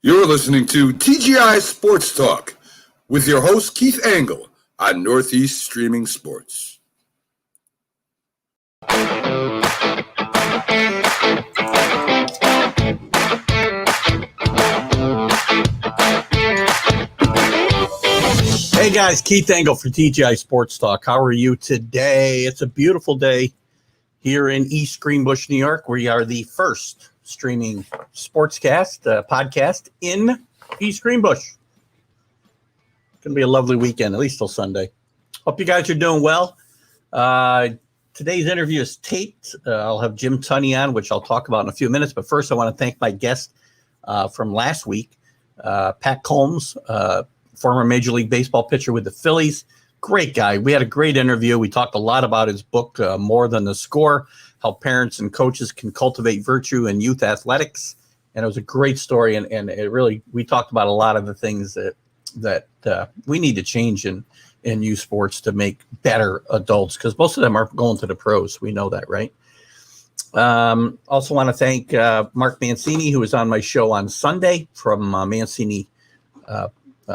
You're listening to TGI Sports Talk with your host, Keith Angle, on Northeast Streaming Sports. Hey guys, Keith Angle for TGI Sports Talk. How are you today? It's a beautiful day here in East Greenbush, New York. We are the first streaming sportscast podcast in East Greenbush. It's going to be a lovely weekend, at least till Sunday. Hope you guys are doing well. Today's interview is taped. I'll have Jim Tunney on, which I'll talk about in a few minutes. But first, I want to thank my guest from last week, Pat Combs, former Major League Baseball pitcher with the Phillies. Great guy. We had a great interview. We talked a lot about his book, More Than the Score, how parents and coaches can cultivate virtue in youth athletics. And it was a great story. And it really, we talked about a lot of the things that we need to change in youth sports to make better adults, because most of them are going to the pros. We know that, right? Also want to thank Mark Mancini, who was on my show on Sunday from Mancini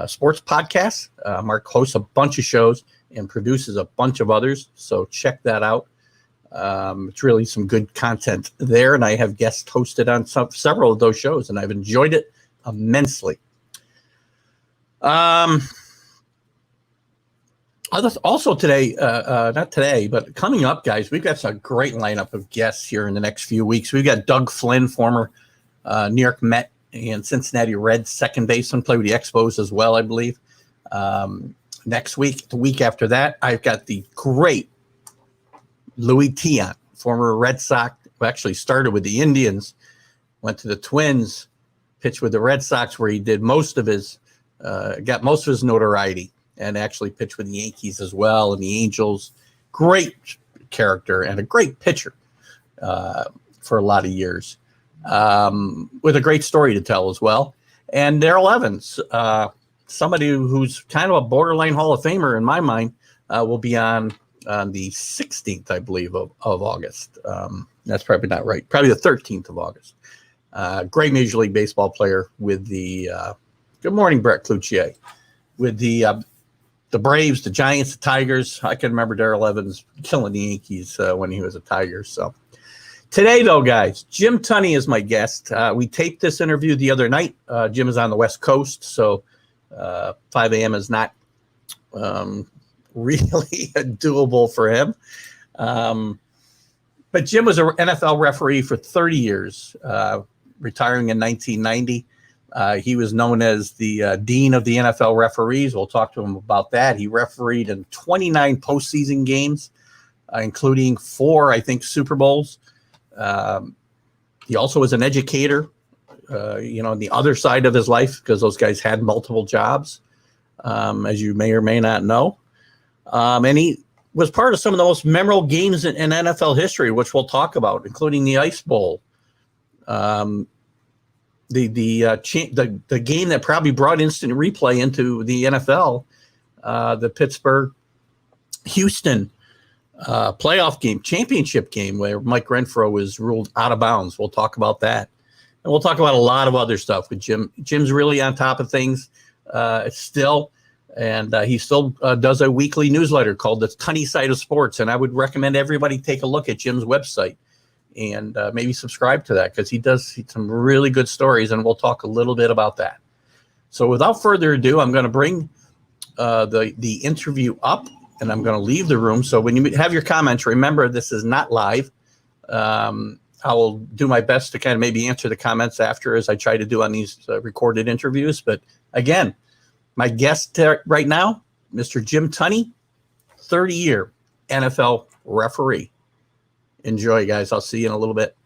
Sports Podcast. Mark hosts a bunch of shows and produces a bunch of others, so check that out. It's really some good content there, and I have guest hosted on several of those shows, and I've enjoyed it immensely. Also today, not today, but coming up, guys, we've got a great lineup of guests here in the next few weeks. We've got Doug Flynn, former New York Met and Cincinnati Reds second baseman, play with the Expos as well, I believe. Next week, the week after that, I've got the great Louis Tiant, former Red Sox, who actually started with the Indians, went to the Twins, pitched with the Red Sox, where he did most of his, got most of his notoriety, and actually pitched with the Yankees as well and the Angels. Great character and a great pitcher for a lot of years. With a great story to tell as well. And Darrell Evans, somebody who's kind of a borderline Hall of Famer in my mind, will be on the 16th, I believe, of August. That's probably not right. Probably the 13th of August. Great Major League Baseball player with the good morning, Brett Cloutier, with the Braves, the Giants, the Tigers. I can remember Darrell Evans killing the Yankees when he was a Tiger. So today, though, guys, Jim Tunney is my guest. We taped this interview the other night. Jim is on the West Coast, so 5 a.m. is not really doable for him. But Jim was an NFL referee for 30 years, retiring in 1990. He was known as the dean of the NFL referees. We'll talk to him about that. He refereed in 29 postseason games, including 4, I think, Super Bowls. He also was an educator, on the other side of his life, because those guys had multiple jobs, as you may or may not know. And he was part of some of the most memorable games in NFL history, which we'll talk about, including the Ice Bowl, the game that probably brought instant replay into the NFL, the Pittsburgh-Houston playoff game, championship game, where Mike Renfro was ruled out of bounds. We'll talk about that. And we'll talk about a lot of other stuff with Jim. Jim's really on top of things still, and he still does a weekly newsletter called the Tunney Side of Sports, and I would recommend everybody take a look at Jim's website and maybe subscribe to that, because he does some really good stories, and we'll talk a little bit about that. So without further ado, I'm going to bring the interview up, and I'm going to leave the room. So when you have your comments, remember this is not live. I will do my best to kind of maybe answer the comments after, as I try to do on these recorded interviews. But again, my guest right now, Mr. Jim Tunney, 30-year NFL referee. Enjoy, guys. I'll see you in a little bit.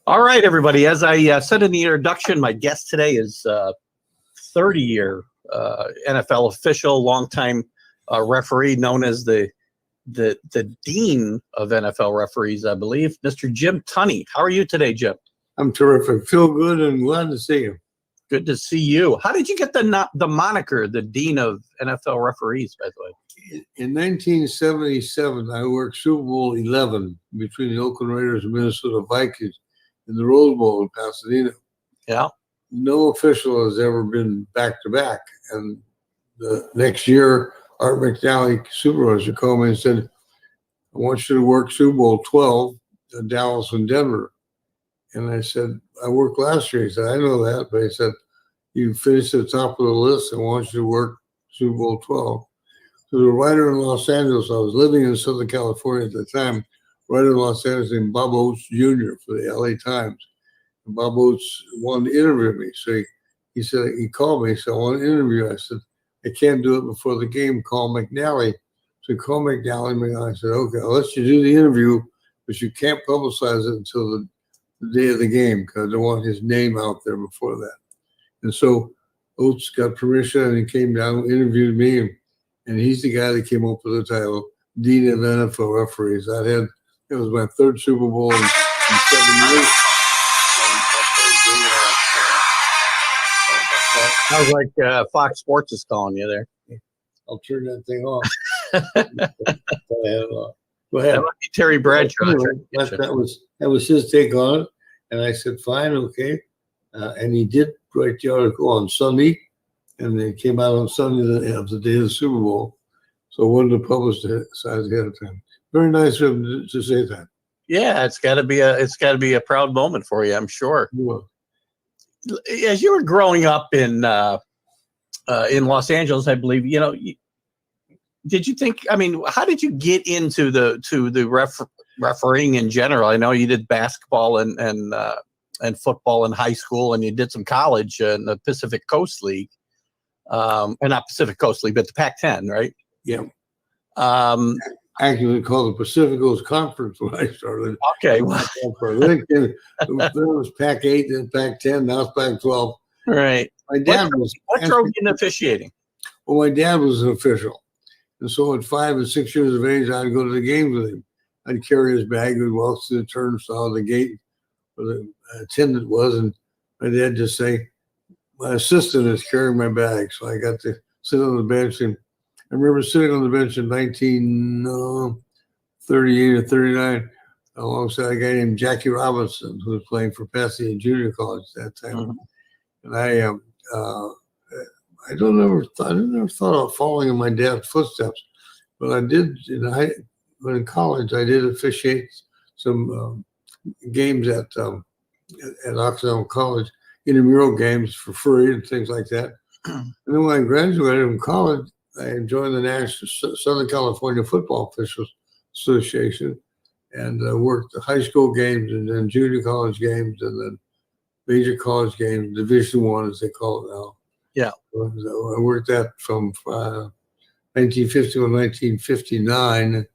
All right, everybody. As I said in the introduction, my guest today is 30-year NFL official, longtime referee, known as the dean of NFL referees, I believe, Mr. Jim Tunney. How are you today, Jim? I'm terrific. Feel good and glad to see you. Good to see you. How did you get the moniker, the Dean of NFL Referees, by the way? In 1977, I worked Super Bowl 11 between the Oakland Raiders and Minnesota Vikings in the Rose Bowl in Pasadena. Yeah. No official has ever been back-to-back. And the next year, Art McNally, supervisor, called me and said, I want you to work Super Bowl 12 in Dallas and Denver. And I said, I worked last year. He said, I know that. But he said, you finished at the top of the list. I want you to work Super Bowl 12. So the writer in Los Angeles, I was living in Southern California at the time, writer in Los Angeles named Bob Oates Jr. for the LA Times. And Bob Oates wanted to interview me. So he said, he called me. He said, I want to interview you. I said, I can't do it before the game. Call McNally. So he called McNally. I said, okay, I'll let you do the interview, but you can't publicize it until the day of the game because I don't want his name out there before that. And so Oates got permission and he came down and interviewed me. And he's the guy that came up with the title, Dean of NFL Referees. It was my third Super Bowl in 7 years. Sounds like Fox Sports is calling you there. I'll turn that thing off. Go ahead. That might be Terry Bradshaw. That was his take on it. And I said, fine, okay. And he did write the article on Sunday. And it came out on Sunday of the day of the Super Bowl. So I wanted to publish the size ahead of time. Very nice of him to say that. Yeah, it's got to be a proud moment for you, I'm sure. Yeah. As you were growing up in Los Angeles, I believe, did you think? I mean, how did you get into the refereeing in general? I know you did basketball and football in high school, and you did some college in the Pacific Coast League. And not Pacific Coast League, but the Pac-10, right? Yeah. Actually, called the Pacific Coast Conference when I started. Okay. Well. Then it was Pac-8, then Pac-10, now it's Pac-12. Right. My dad what drove you into officiating? Well, my dad was an official. And so at 5 and 6 years of age, I'd go to the games with him. I'd carry his bag, we'd walk through the turnstile, the gate where the attendant was, and my dad just say, my assistant is carrying my bag. So I got to sit on the bench. And I remember sitting on the bench in 1938 or 39 alongside a guy named Jackie Robinson, who was playing for Pasadena Junior College at that time. Mm-hmm. And I never thought of following in my dad's footsteps, but I did. In college, I did officiate some games at Occidental College, intramural games for free and things like that. And then when I graduated from college, I joined the National Southern California Football Officials Association and worked the high school games and then junior college games and then major college games, Division I as they call it now. Yeah. So I worked that from 1950 to 1959. In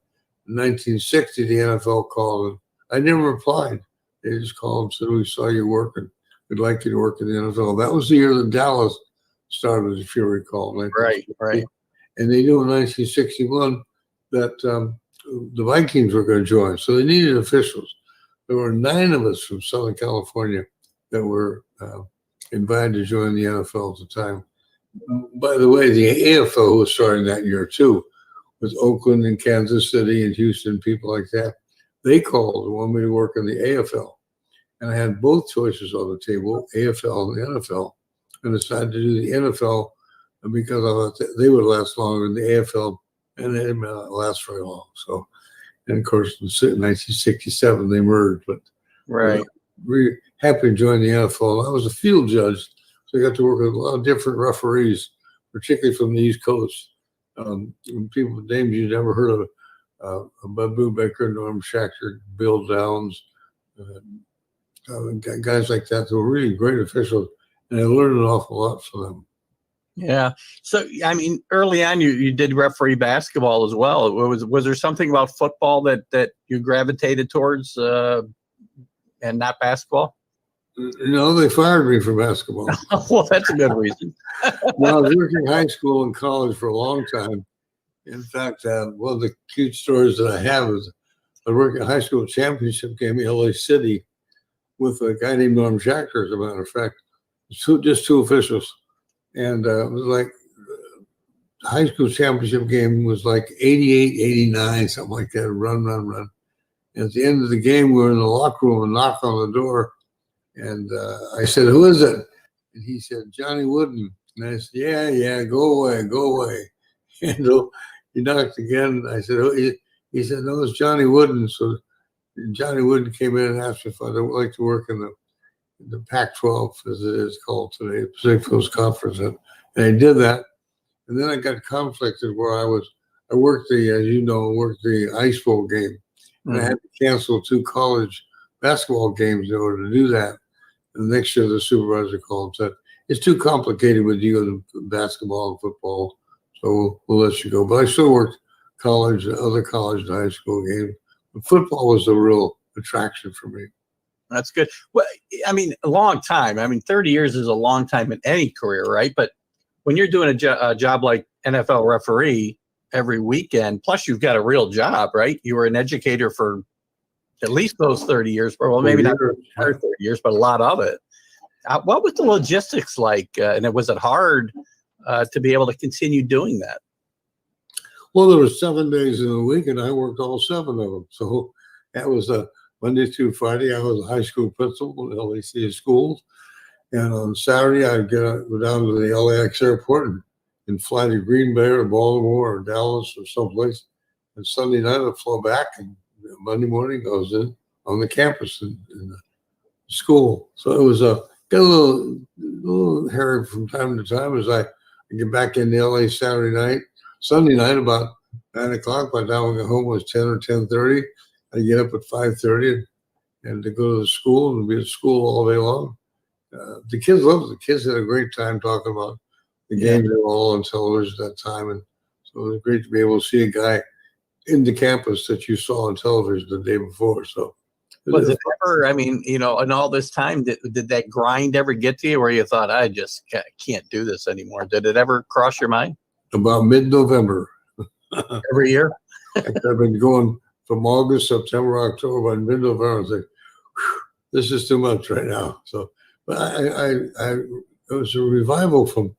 1960, the NFL called. I never applied. They just called and said, we saw you working. We'd like you to work in the NFL. That was the year that Dallas started, if you recall. Right. And they knew in 1961 that the Vikings were going to join. So they needed officials. There were 9 of us from Southern California that were invited to join the NFL at the time. By the way, the AFL was starting that year too, with Oakland and Kansas City and Houston, people like that. They called and wanted me to work in the AFL. And I had both choices on the table, AFL and the NFL, and decided to do the NFL because I thought they would last longer than the AFL, and they didn't last very long. So, and of course, in 1967, they merged. But right, really happy to join the NFL. I was a field judge, so I got to work with a lot of different referees, particularly from the East Coast. People, names you'd never heard of, Bud Brubaker, Norm Schachter, Bill Downs, guys like that who were really great officials, and I learned an awful lot from them. Yeah. So, I mean, early on, you did referee basketball as well. Was there something about football that you gravitated towards and not basketball? No, they fired me for basketball. Well, that's a good reason. Well, I was working high school and college for a long time. In fact, one of the cute stories that I have is I worked at a high school championship game in LA City with a guy named Norm Schachter, as a matter of fact. just two officials. And it was like the high school championship game was like 88-89, something like that, run. And at the end of the game, we were in the locker room and knocked on the door. And I said, "Who is it?" And he said, "Johnny Wooden." And I said, yeah, go away. And he knocked again. I said, "Oh," he said, "No, it's Johnny Wooden." So Johnny Wooden came in and asked me if I'd like to work in the Pac-12, as it is called today, Pacific Coast Conference. And I did that. And then I got conflicted where I worked the Ice Bowl game. And I had to cancel 2 college basketball games in order to do that. And the next year, the supervisor called and said, "It's too complicated with you in basketball and football, so we'll let you go." But I still worked other college and high school games. But football was the real attraction for me. That's good. Well, I mean, a long time. I mean, 30 years is a long time in any career, right? But when you're doing a job like NFL referee every weekend, plus you've got a real job, right? You were an educator for at least those 30 years, well, maybe not 30 years, but a lot of it. What was the logistics like? And was it hard to be able to continue doing that? Well, there were 7 days in the week, and I worked all 7 of them. So that was Monday through Friday. I was a high school principal at LAC schools. And on Saturday, I'd go down to the LAX airport and fly to Green Bay or Baltimore or Dallas or someplace. And Sunday night, I'd fly back, and Monday morning, I was on the campus in the school. So it was got a little hairy from time to time as I get back in LA Sunday night about 9 o'clock. By the time I got home, it was 10 or 10:30. I'd get up at 5:30 and to go to the school and be at school all day long. The kids loved it. The kids had a great time talking about the games that were all on television at that time. And so it was great to be able to see a guy in the campus that you saw on television the day before. So was it ever, I mean, in all this time, did that grind ever get to you where you thought, I just can't do this anymore? Did it ever cross your mind? About mid-November. Every year? I've been going from August, September, October, by mid-November. I was like, this is too much right now. So, but it was a revival from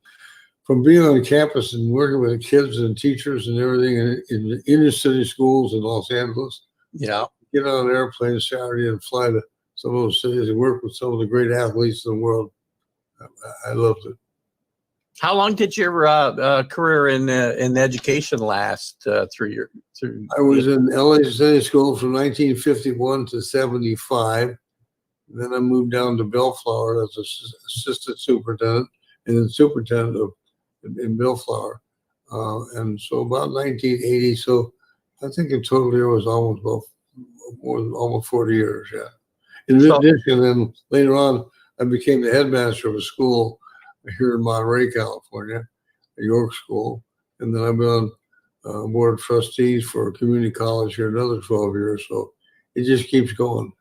being on campus and working with the kids and teachers and everything in the inner city schools in Los Angeles. Yeah. Get on an airplane Saturday and fly to some of those cities and work with some of the great athletes in the world. I loved it. How long did your career in education last through? I was in LA City School from 1951 to 75. Then I moved down to Bellflower as assistant superintendent and then superintendent in Bellflower. And so about 1980. So I think in total here was almost 40 years. Yeah. In addition, then later on, I became the headmaster of a school here in Monterey, California, a York school. And then I've been on board of trustees for a community college here another 12 years. So it just keeps going.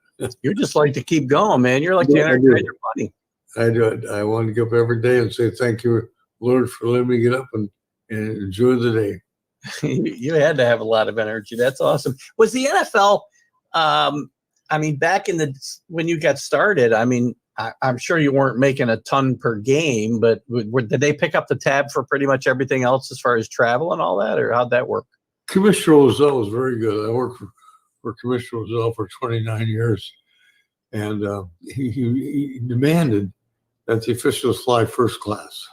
You just like to keep going, man. You're like the entertainer buddy. I do it. I want to get up every day and say, thank you, Lord, for letting me get up and enjoy the day. You had to have a lot of energy. That's awesome. Was the NFL, I mean, back when you got started, I mean, I'm sure you weren't making a ton per game, but did they pick up the tab for pretty much everything else as far as travel and all that, or how'd that work? Commissioner Roselle was very good. I worked for Commissioner Roselle for 29 years, and he demanded that the officials fly first class.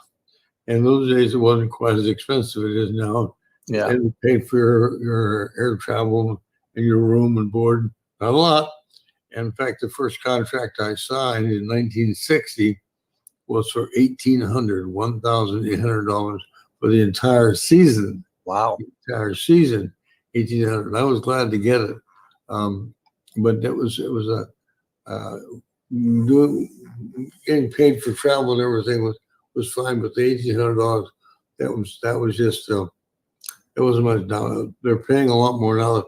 And those days, it wasn't quite as expensive as it is now. Yeah. And you paid for your air travel and your room and board, not a lot. And in fact, the first contract I signed in 1960 was for $1,800 for the entire season. Wow. The entire season, $1,800. I was glad to get it. But it was getting paid for travel and everything was fine, but the $1,800, that was just it wasn't much now. They're paying a lot more now.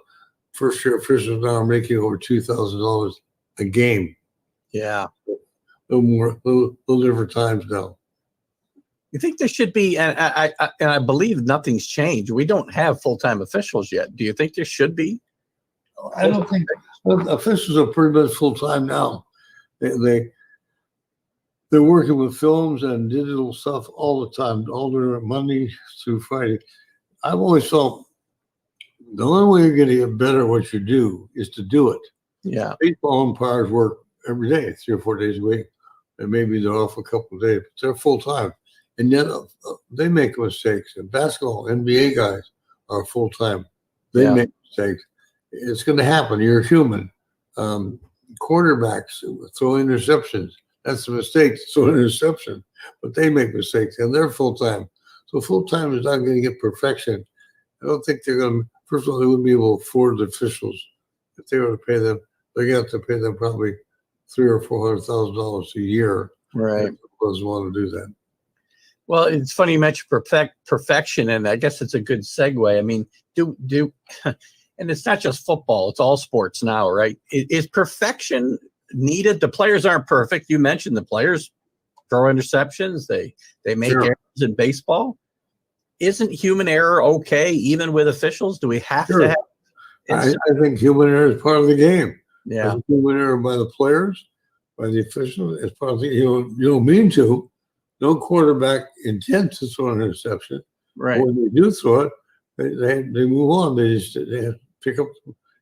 First year officials now are making over $2,000 a game. Yeah. A little different times now. You think there should be, and I believe nothing's changed. We don't have full-time officials yet. Do you think there should be? I don't think officials are pretty much full-time now. They They're working with films and digital stuff all the time, all during Monday through Friday. I've always felt the only way you're going to get better at what you do is to do it. Yeah. Baseball umpires work every day, 3 or 4 days a week, and maybe they're off a couple of days, but they're full time. And yet they make mistakes. And basketball, NBA guys are full time. They make mistakes. It's going to happen. You're human. Quarterbacks throw interceptions. That's a mistake. Throw an interception, but they make mistakes, and they're full time. So full time is not going to get perfection. I don't think they're going to. First of all, they wouldn't be able to afford the officials if they were to pay them. They're going to have to pay them probably $300,000 or $400,000 a year. Right. Doesn't want to do that. Well, it's funny you mentioned perfection, and I guess it's a good segue. I mean, and it's not just football; it's all sports now, right? Is perfection needed? The players aren't perfect. You mentioned the players throw interceptions; they make errors in baseball. Isn't human error okay, even with officials? Do we have to have? I think human error is part of the game. Yeah, human error by the players, by the officials. It's part of the you don't mean to. No quarterback intends to throw an interception. right. When they do throw it, they move on. They have to pick up,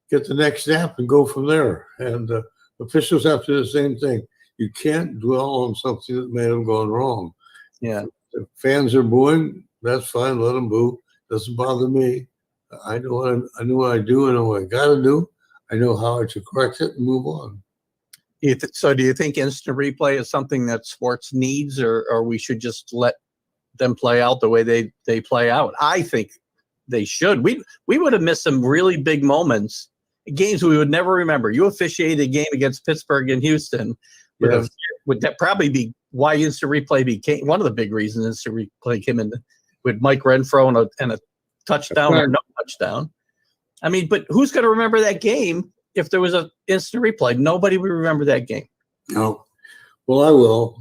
get the next snap, and go from there. And officials have to do the same thing. You can't dwell on something that may have gone wrong. Yeah. If fans are booing, that's fine. Let them boo. Doesn't bother me. I know what I do. I know what I got to do. I know how to correct it and move on. So do you think instant replay is something that sports needs, or we should just let them play out the way they play out? I think they should. We would have missed some really big moments, games we would never remember. You officiated a game against Pittsburgh and Houston. Would that probably be why instant replay became one of the big reasons instant replay came in with Mike Renfro and a touchdown or no touchdown. I mean, but who's going to remember that game if there was an instant replay? Nobody would remember that game. No. Well, I will.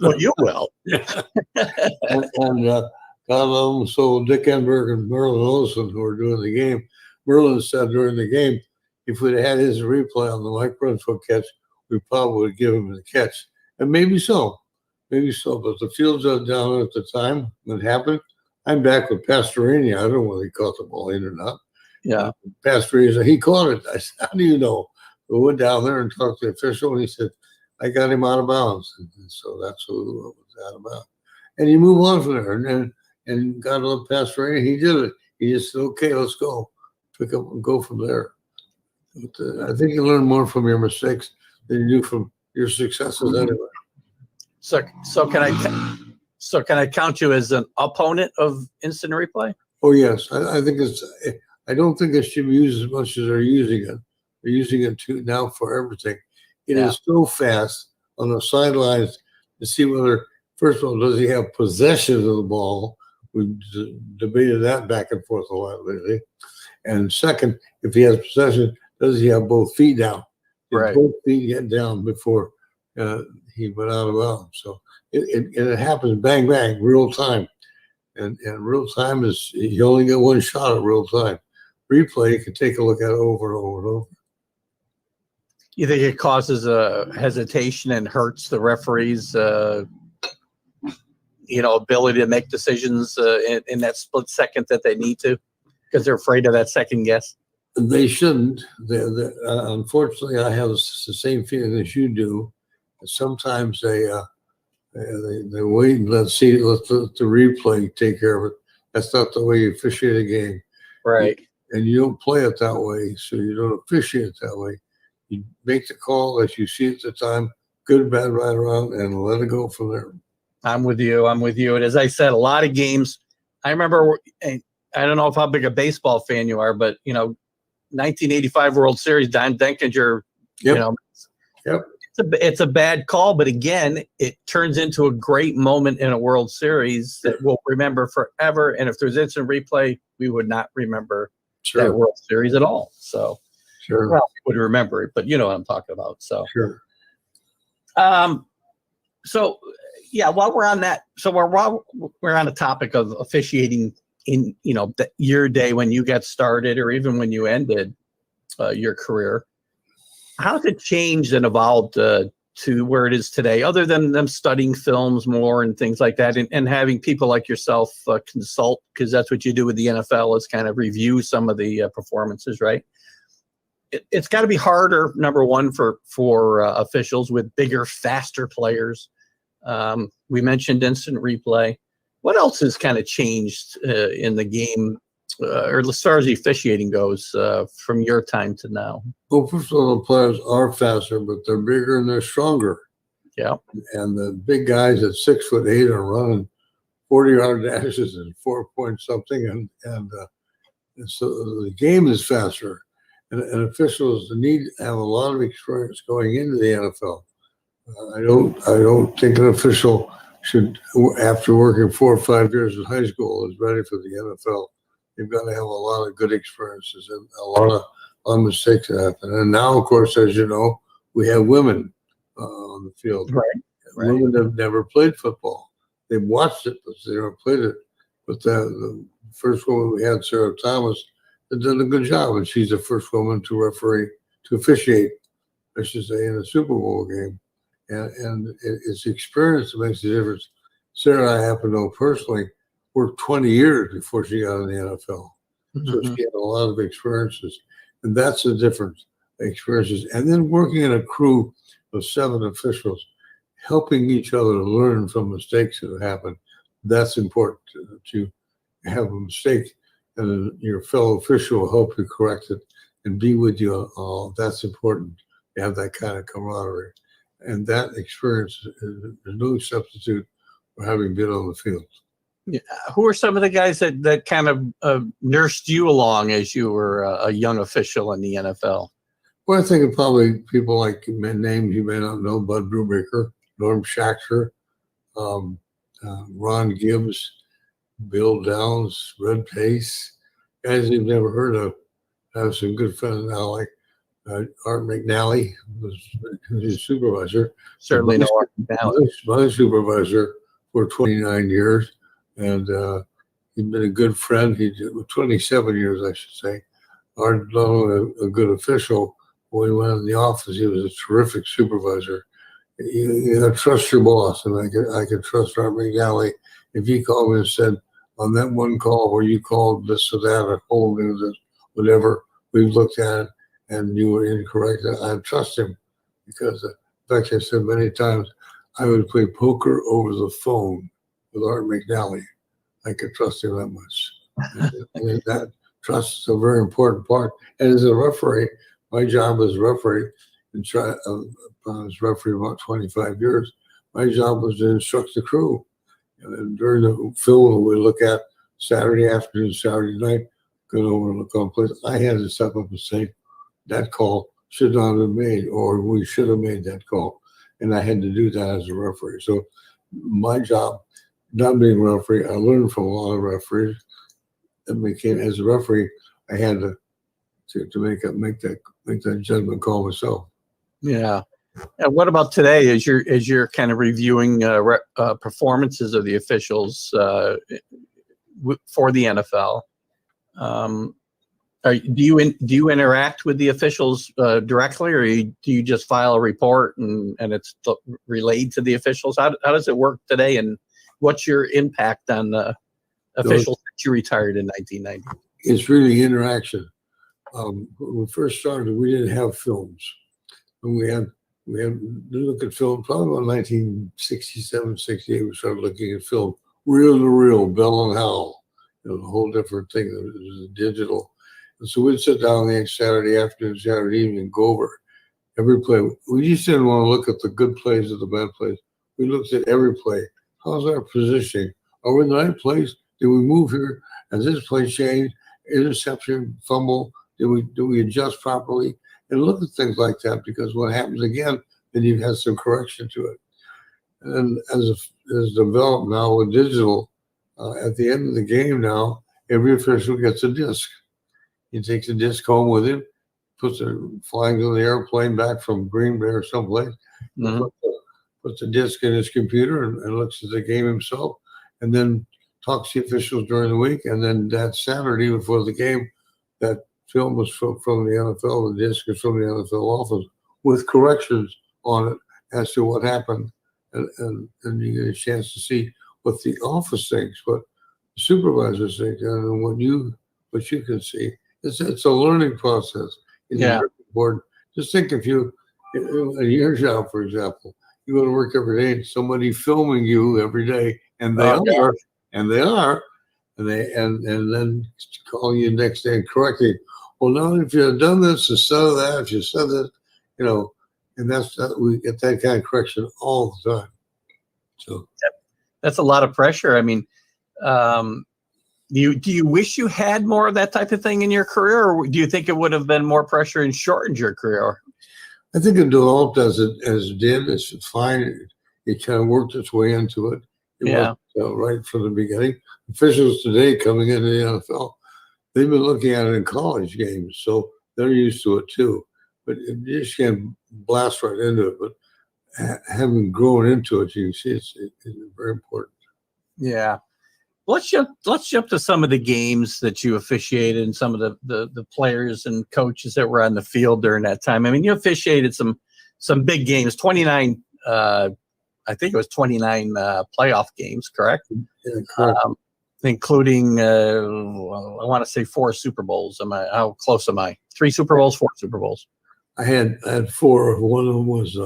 Well, you will. and God love them. So Dick Enberg and Merlin Olsen, who were doing the game, Merlin said during the game, if we'd had his replay on the Mike Renfro catch, we probably would give him the catch. And maybe so. But the fields are down at the time when it happened. I'm back with Pastorini. I don't know whether he caught the ball in or not. Yeah. Pastorini said, he caught it. I said, how do you know? We went down there and talked to the official, and he said, I got him out of bounds. And so that's what it was out about. And you move on from there. And God love Pastorini. He did it. He just said, okay, let's go. Pick up and go from there. But, I think you learn more from your mistakes than you do from your successes anyway. So can I count you as an opponent of instant replay? Oh yes, I think I don't think it should be used as much as they're using it. They're using it now for everything. It is so fast on the sidelines to see whether, first of all, does he have possession of the ball? We've debated that back and forth a lot lately. And second, if he has possession, does he have both feet down? Right. Both feet get down before he went out of bounds. So it happens bang, bang, real time. And real time is, you only get one shot at real time. Replay, you can take a look at it over and over and over. You think it causes a hesitation and hurts the referees' ability to make decisions in that split second that they need to, because they're afraid of that second guess? They shouldn't. Unfortunately, I have the same feeling as you do. Sometimes they wait and let the replay take care of it. That's not the way you officiate a game. Right. And you don't play it that way, so you don't officiate it that way. You make the call as you see it at the time, good, bad, right, wrong, and let it go from there. I'm with you. And as I said, a lot of games, I remember, I don't know how big a baseball fan you are, but, 1985 World Series, Don Denkinger, Yep. It's a bad call, but again, it turns into a great moment in a World Series that we'll remember forever. And if there's instant replay, we would not remember that World Series at all. So, well, we would remember it, but you know what I'm talking about. So, so yeah, while we're on that, while we're on the topic of officiating in, your day when you got started, or even when you ended your career, how has it changed and evolved to where it is today, other than them studying films more and things like that, and having people like yourself consult, because that's what you do with the NFL, is kind of review some of the performances, right? It's got to be harder, number one, for officials with bigger, faster players. We mentioned instant replay. What else has kind of changed in the game, or as far as the officiating goes, from your time to now? Well, first of all, the players are faster, but they're bigger and they're stronger. Yeah. And the big guys at 6'8" are running 40-yard dashes and 4-point something, and so the game is faster. And officials need to have a lot of experience going into the NFL. I don't think an official should, after working 4 or 5 years in high school, is ready for the NFL. You've got to have a lot of good experiences and a lot of mistakes that happen. And now, of course, as you know, we have women on the field. Right. Women have never played football. They've watched it, but they never played it. But the first woman we had, Sarah Thomas, has done a good job, and she's the first woman to officiate, I should say, in a Super Bowl game. And it's experience that makes the difference. Sarah, I happen to know personally, worked 20 years before she got in the NFL. Mm-hmm. So she had a lot of experiences. And that's the difference, experiences. And then working in a crew of 7 officials, helping each other to learn from mistakes that have happened. That's important to have a mistake, and your fellow official will help you correct it and be with you. That's important. You have that kind of camaraderie. And that experience is no substitute for having been on the field. Yeah. Who are some of the guys that kind of nursed you along as you were a young official in the NFL? Well, I think probably people like names you may not know: Bud Brubaker, Norm Schachter, Ron Gibbs, Bill Downs, Red Pace, guys you've never heard of. I have some good friends now, like Art McNally, who's his supervisor. Certainly know Art McNally. My supervisor for 29 years, and he's been a good friend. He did 27 years, I should say. Art, not only a good official, when he went in the office, he was a terrific supervisor. You know, trust your boss, and I could trust Art McNally. If he called me and said, on that one call where you called this or that or told me this, whatever, we've looked at it and you were incorrect, I trust him, because in fact, I said many times, I would play poker over the phone with Art McNally. I could trust him that much. And that trust is a very important part. And as a referee, my job as a referee, I was referee about 25 years, my job was to instruct the crew. And during the film we look at Saturday afternoon, Saturday night, go over and look on place, I had to step up and say, that call should not have been made, or we should have made that call. And I had to do that as a referee. So my job, not being a referee, I learned from a lot of referees. And became, as a referee, I had to make that judgment call myself. Yeah. And what about today, as you're kind of reviewing performances of the officials for the NFL? Do you interact with the officials directly, or do you just file a report and it's relayed to the officials? How does it work today, and what's your impact on the officials that you retired in 1990? It's really interaction. When we first started, we didn't have films. And we had to look at film probably about 1967, 68. We started looking at film, reel to reel, Bell and Howell, a whole different thing. It was digital. And so we'd sit down the next Saturday afternoon, Saturday evening, go over every play. We just didn't want to look at the good plays or the bad plays. We looked at every play. How's our positioning? Are we in the right place? Did we move here? Has this play changed? Interception, fumble? Do we adjust properly? And look at things like that, because what happens again, then you've had some correction to it. And as developed now with digital, at the end of the game now, every official gets a disc. He takes a disc home with him, flying to the airplane back from Green Bay or someplace, puts the disc in his computer and looks at the game himself, and then talks to the officials during the week. And then that Saturday before the game, that film was from the NFL, the disc is from the NFL office with corrections on it as to what happened, and you get a chance to see what the office thinks, what the supervisors think, and what you can see. It's a learning process. It's Yeah. very important. Just think if you, in your job, for example, you go to work every day and somebody filming you every day, and they Oh, are, and they are, and then calling you next day and correcting. Well, now if you had done this instead of that, if you said that, and we get that kind of correction all the time. So that's a lot of pressure. I mean, do you wish you had more of that type of thing in your career, or do you think it would have been more pressure and shortened your career? I think it developed as it did. It's fine. It kind of worked its way into it. It Yeah. was right from the beginning. Officials today coming into the NFL, they've been looking at it in college games, so they're used to it too. But you just can't blast right into it. But having grown into it, you can see it's very important. Yeah. Let's jump to some of the games that you officiated and some of the players and coaches that were on the field during that time. I mean, you officiated some big games, 29, I think it was 29 playoff games, correct? Yeah, correct. Including, I want to say 4 Super Bowls. How close am I? 3 Super Bowls, 4 Super Bowls. I had 4. One of them was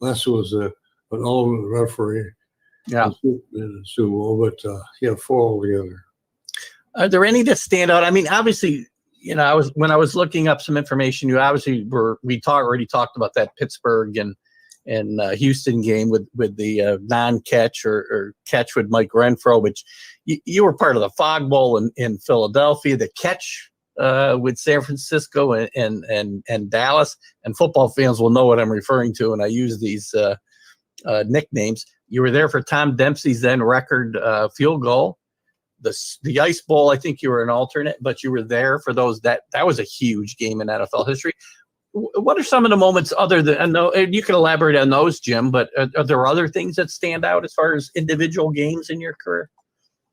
last was an all referee. Yeah. In the Super Bowl, but 4 altogether. Are there any that stand out? I mean, obviously, when I was looking up some information, we already talked about that Pittsburgh and Houston game with the non-catch or catch with Mike Renfro, which you were part of the Fog Bowl in Philadelphia, the catch with San Francisco and Dallas, and football fans will know what I'm referring to, and I use these nicknames. You were there for Tom Dempsey's then record field goal. The Ice Bowl, I think you were an alternate, but you were there for those. That was a huge game in NFL history. What are some of the moments other than, I know you can elaborate on those, Jim, but are there other things that stand out as far as individual games in your career?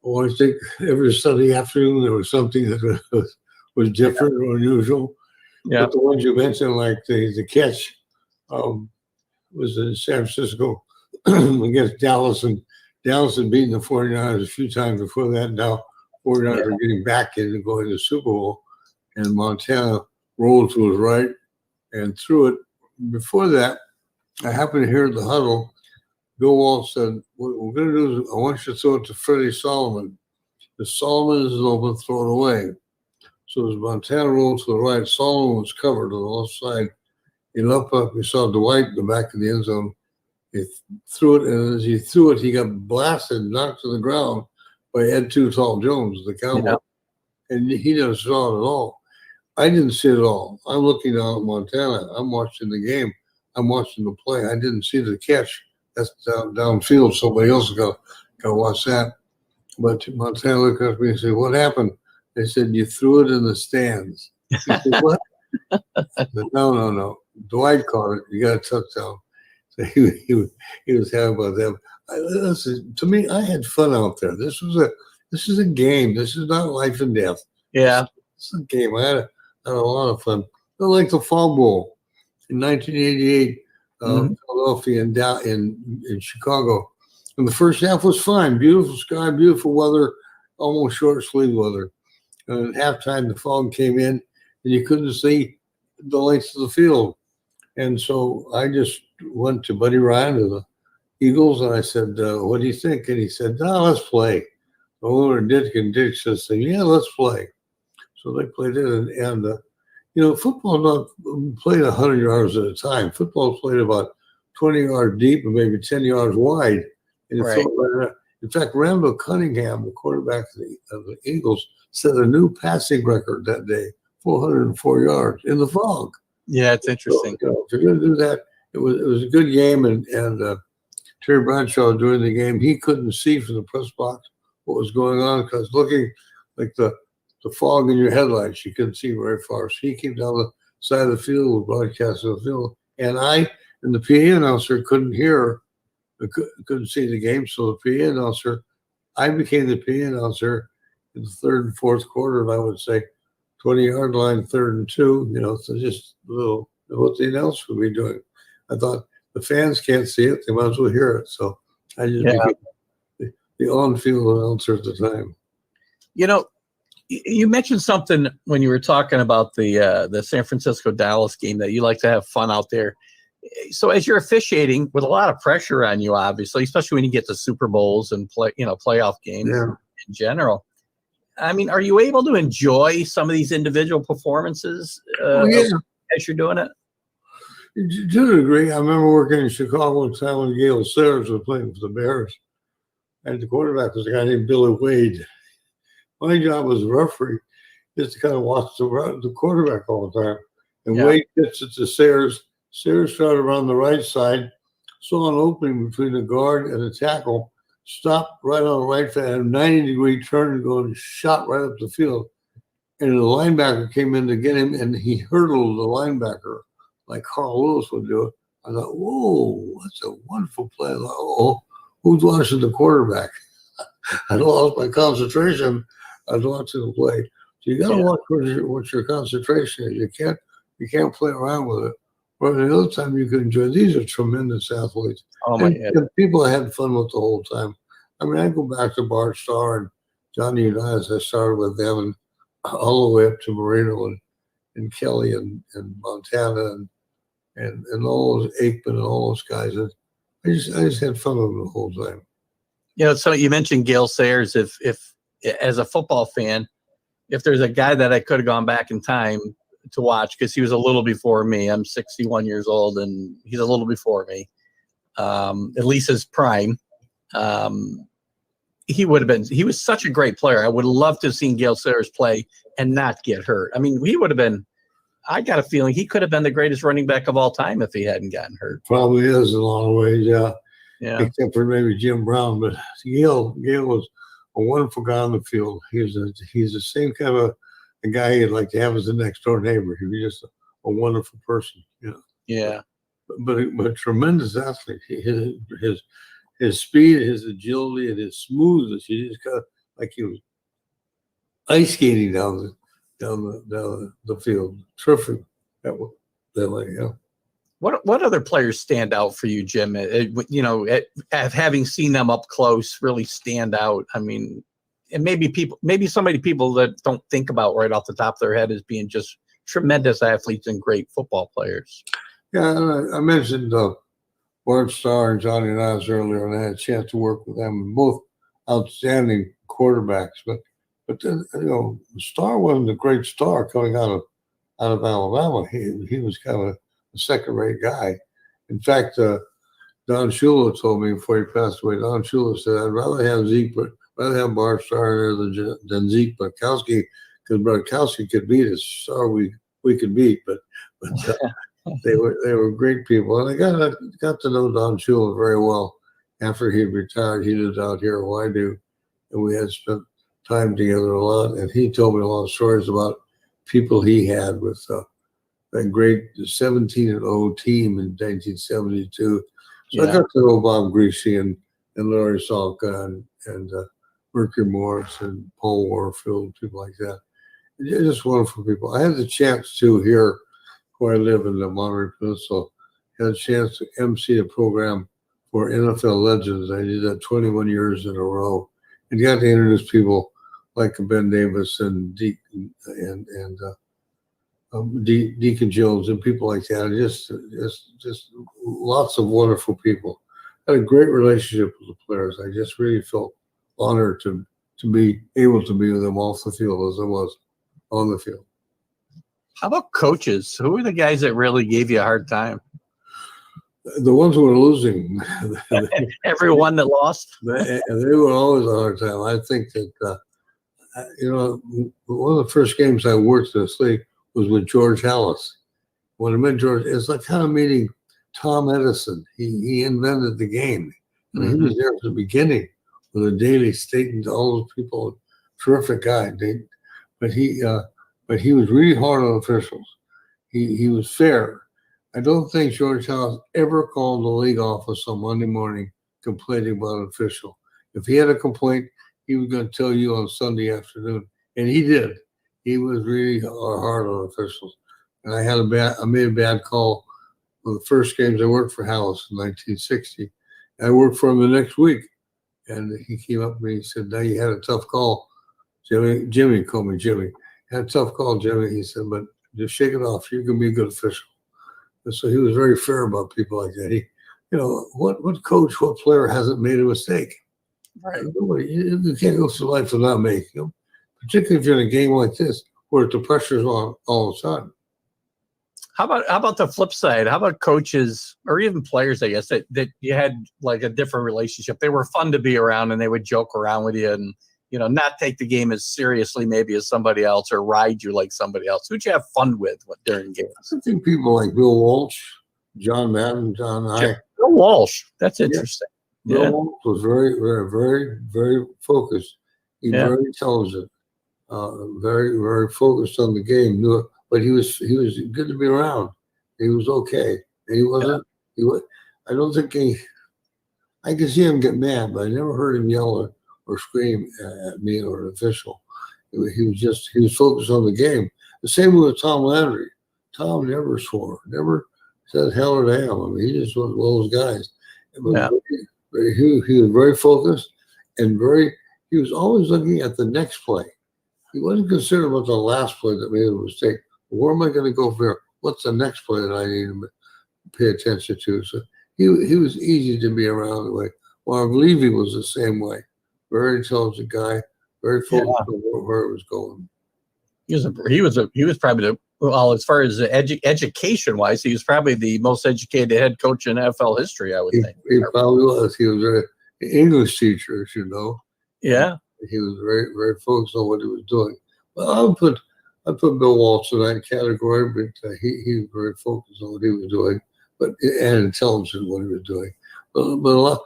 Well, I think every Sunday afternoon there was something that was different or unusual. Yeah. But the ones you mentioned, like the catch, was in San Francisco against Dallas, and Dallas had beaten the 49ers a few times before that. Now 49ers are getting back in and going to the Super Bowl, and Montana rolled to his right and threw it. Before that, I happened to hear the huddle. Bill Walsh said, "What we're going to do is I want you to throw it to Freddie Solomon. If Solomon is open, throw it away." So as Montana rolled to the right, Solomon was covered on the left side. He leapt up. He saw Dwight in the back of the end zone. He threw it, and as he threw it, he got blasted, knocked to the ground by Ed Too Tall Jones, the cowboy. Yeah. And he didn't saw it at all. I didn't see it at all. I'm looking down at Montana. I'm watching the game. I'm watching the play. I didn't see the catch. That's downfield. Somebody else got to watch that. But Montana looked at me and said, "What happened?" They said, "You threw it in the stands." He said, "What?" I said, No. Dwight caught it. You got a touchdown. So he was happy about that. Listen, to me, I had fun out there. This is a game. This is not life and death. Yeah. It's a game. I had a lot of fun. I like the Fall Bowl in 1988, Philadelphia in Chicago. And the first half was fine. Beautiful sky, beautiful weather, almost short sleeve weather. And at halftime, the fog came in, and you couldn't see the length of the field. And so I just went to Buddy Ryan of the Eagles, and I said, "What do you think?" And he said, "No, let's play." The owner, Dick just said, "Yeah, let's play." So they played it, and football not played 100 yards at a time. Football played about 20 yards deep and maybe 10 yards wide. And right. In fact, Randall Cunningham, the quarterback of the Eagles, set a new passing record that day, 404 yards in the fog. Yeah, it's interesting. So, if you're going to do that, it was a good game, and Terry Bradshaw during the game, he couldn't see from the press box what was going on because looking like the fog in your headlights, you couldn't see very far. So he came down the side of the field with broadcast of the field, and I and the PA announcer couldn't see the game. So the PA announcer, I became the PA announcer in the third and fourth quarter, and I would say 20-yard line, 3rd and 2, so just a little what the announcer would be doing. I thought the fans can't see it, they might as well hear it. So I just became the on-field announcer at the time. You know, you mentioned something when you were talking about the San Francisco Dallas game that you like to have fun out there. So as you're officiating with a lot of pressure on you, obviously, especially when you get to Super Bowls and playoff games in general. I mean, are you able to enjoy some of these individual performances as you're doing it? To a degree. I remember working in Chicago one time when Gale Sayers was playing for the Bears. And the quarterback was a guy named Billy Wade. My job as a referee is to kind of watch the quarterback all the time. And Wade gets it to Sayers. Sayers started around the right side, saw an opening between the guard and the tackle, stopped right on the right side, a 90-degree turn and go and shot right up the field. And the linebacker came in to get him, and he hurdled the linebacker like Carl Lewis would do it. I thought, whoa, that's a wonderful play. I thought, who's watching the quarterback? I lost my concentration. I was watching the play. So you got to watch what your concentration is. You can't play around with it. But the other time you can enjoy. These are tremendous athletes. Oh my God. And people I had fun with the whole time. I mean, I go back to Bart Starr and Johnny Unitas. I started with them and all the way up to Marino and Kelly and Montana and all those Aikman and all those guys. And I just had fun with them the whole time. So you mentioned Gale Sayers. If as a football fan, if there's a guy that I could have gone back in time to watch, because he was a little before me. I'm 61 years old, and he's a little before me. At least his prime. He was such a great player. I would love to have seen Gale Sayers play and not get hurt. I mean, he would have been, I got a feeling he could have been the greatest running back of all time if he hadn't gotten hurt. Probably is in a lot of ways, yeah. Except for maybe Jim Brown. But Gale was a wonderful guy on the field. He's the same kind of a guy you'd like to have as a next door neighbor. He was just a wonderful person, Yeah. But tremendous athlete. His speed, his agility, and his smoothness. He just got like he was ice skating down the field. Terrific that way, yeah. What other players stand out for you, Jim? Having seen them up close, really stand out. I mean, and maybe people that don't think about right off the top of their head as being just tremendous athletes and great football players. Yeah, I mentioned Bart Starr and Johnny Unitas earlier, and I had a chance to work with them. Both outstanding quarterbacks, but then Starr wasn't a great star coming out of Alabama. He was kind of a second-rate guy. In fact, Don Shula told me before he passed away. Don Shula said, "I'd rather have Bart Starr there than Zeke Barkowski, because Barkowski could beat us. Starr we could beat, but they were great people." And I got to know Don Shula very well after he retired. He lived out here where I do, and we had spent time together a lot. And he told me a lot of stories about people he had with that great 17-0 team in 1972. So I got to know Bob Greasy and Larry Salka and Mercury Morris and Paul Warfield, people like that. They're just wonderful people. I had the chance to here where I live in the Monterey Peninsula, had a chance to MC a program for NFL legends. I did that 21 years in a row, and got to introduce people like Ben Davis and Deacon Jones and people like that. Just lots of wonderful people. I had a great relationship with the players. I just really felt honored to be able to be with them off the field as I was on the field. How about coaches? Who are the guys that really gave you a hard time? The ones who were losing. Everyone that lost? They were always a hard time. I think that, one of the first games I worked in this league was with George Hallis. When I met George, it's like kind of meeting Tom Edison. He invented the game. I mean, He was there at the beginning with a daily statement to all those people. Terrific guy. But he was really hard on officials. He was fair. I don't think George Hallis ever called the league office on Monday morning complaining about an official. If he had a complaint, he was going to tell you on Sunday afternoon, and he did. He was really hard on officials. And I made a bad call one of the first games I worked for Hallis in 1960. And I worked for him the next week. And he came up to me and said, now you had a tough call. Jimmy called me Jimmy. Had a tough call, Jimmy. He said, but just shake it off. You can be a good official. And so he was very fair about people like that. What coach, what player hasn't made a mistake? Right. You can't go through life without making them, particularly if you're in a game like this where the pressure's on all the time. How about the flip side? How about coaches or even players, I guess, that you had like a different relationship? They were fun to be around and they would joke around with you and, not take the game as seriously maybe as somebody else or ride you like somebody else. Who'd you have fun with during games? I think people like Bill Walsh, John Madden, John I. Bill Walsh. That's interesting. Yeah. Bill Walsh was very, very, very, very focused. He's very intelligent, very, very focused on the game. But he was good to be around. He was okay. And he wasn't. I don't think I could see him get mad, but I never heard him yell or scream at me or an official. He was focused on the game. The same with Tom Landry. Tom never swore, never said hell or damn. I mean, he just was one of those guys. He was very focused and he was always looking at the next play. He wasn't concerned about the last play that made a mistake. Where am I going to go from here? What's the next play that I need to pay attention to? So he was easy to be around the way. Well, I believe he was the same way. Very intelligent guy, very focused on where it was going. He was probably as far as education wise, he was probably the most educated head coach in NFL history, I would think. He probably was. He was an English teacher, as you know. Yeah. He was very, very focused on what he was doing. Well, I put Bill Walsh in that category, but he was very focused on what he was doing, and intelligent in what he was doing. But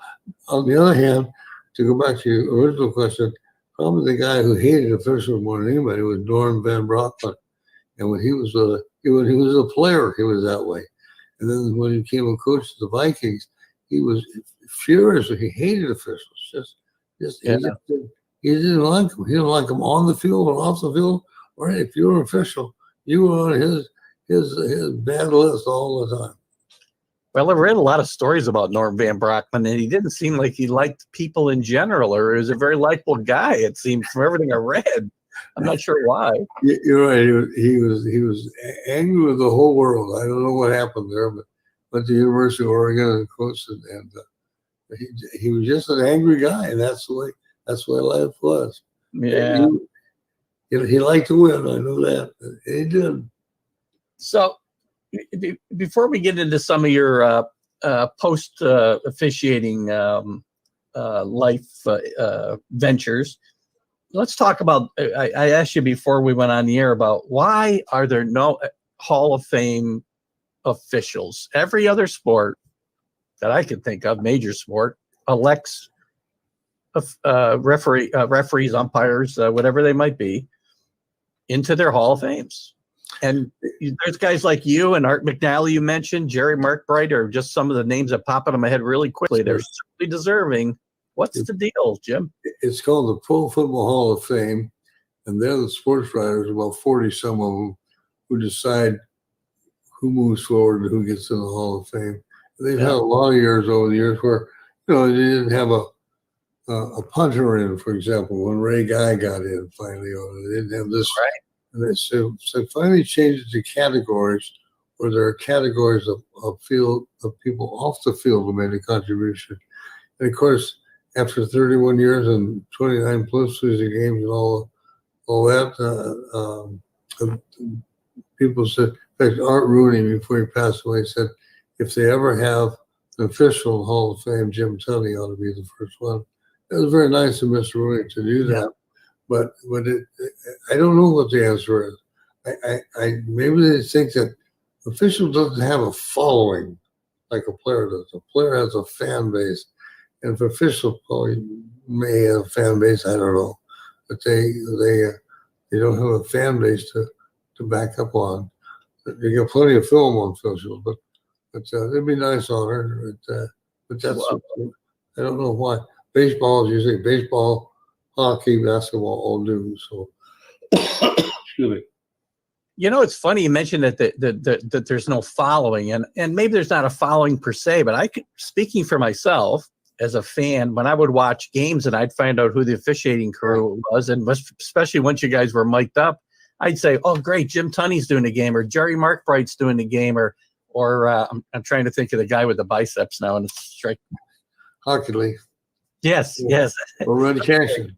on the other hand, to go back to your original question, probably the guy who hated officials more than anybody was Norm Van Brockman. And when he was a player, he was that way. And then when he became a coach of the Vikings, he was furious. He hated officials. He didn't like them. He didn't like them on the field or off the field. Or if you were an official, you were on his bad list all the time. Well, I read a lot of stories about Norm Van Brockman, and he didn't seem like he liked people in general, or he was a very likable guy. It seemed from everything I read. I'm not sure why. You're right. He was angry with the whole world. I don't know what happened there, but went to the University of Oregon and coached, and he was just an angry guy, and that's the way life was. Yeah. He liked to win. I know that. He did. So, before we get into some of your post officiating life ventures, let's talk about. I asked you before we went on the air about why are there no Hall of Fame officials? Every other sport that I can think of, major sport, elects referees, umpires, whatever they might be, into their Hall of Fames. And there's guys like you and Art McNally you mentioned, Jerry Markbright, are just some of the names that pop into my head really quickly. They're certainly deserving. What's the deal, Jim? It's called the Pro Football Hall of Fame, and they're the sports writers, about 40 some of them, who decide who moves forward and who gets in the Hall of Fame. They've had a lot of years over the years where they didn't have a punter in, for example, when Ray Guy got in finally, or they didn't have this. Right. And so finally changed it to categories, where there are categories of people off the field who made a contribution. And of course, after 31 years and 29 plus losing games and all that, people said, in fact, Art Rooney, before he passed away, said, if they ever have an official Hall of Fame, Jim Tunney ought to be the first one. It was very nice of Mr. Rooney to do that. But I don't know what the answer is. I maybe they think that official doesn't have a following like a player does. A player has a fan base, and if official probably may have a fan base, I don't know, but they don't have a fan base to back up on. They get plenty of film on officials, but it'd be nice honor. But that's I don't know why. Baseball, as you say, baseball, hockey, basketball, all do. So, excuse me. It's funny you mentioned that there's no following, and maybe there's not a following per se, but speaking for myself as a fan, when I would watch games and I'd find out who the officiating crew was, and especially once you guys were mic'd up, I'd say, "Oh, great, Jim Tunney's doing the game, or Jerry Markbright's doing the game, or I'm trying to think of the guy with the biceps now, and it's strike. Hockey league. Yes, Yeah. yes. Or Red Cashin.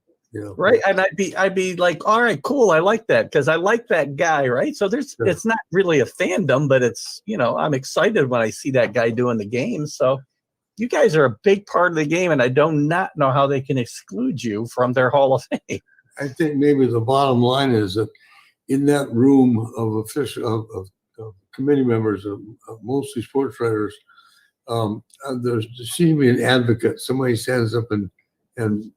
Right, and I'd be like, all right, cool, I like that because I like that guy, right? So it's not really a fandom, but it's I'm excited when I see that guy doing the game. So you guys are a big part of the game, and I do not know how they can exclude you from their Hall of Fame. I think maybe the bottom line is that in that room of official of committee members, of mostly sports writers, there seems to be an advocate. Somebody stands up and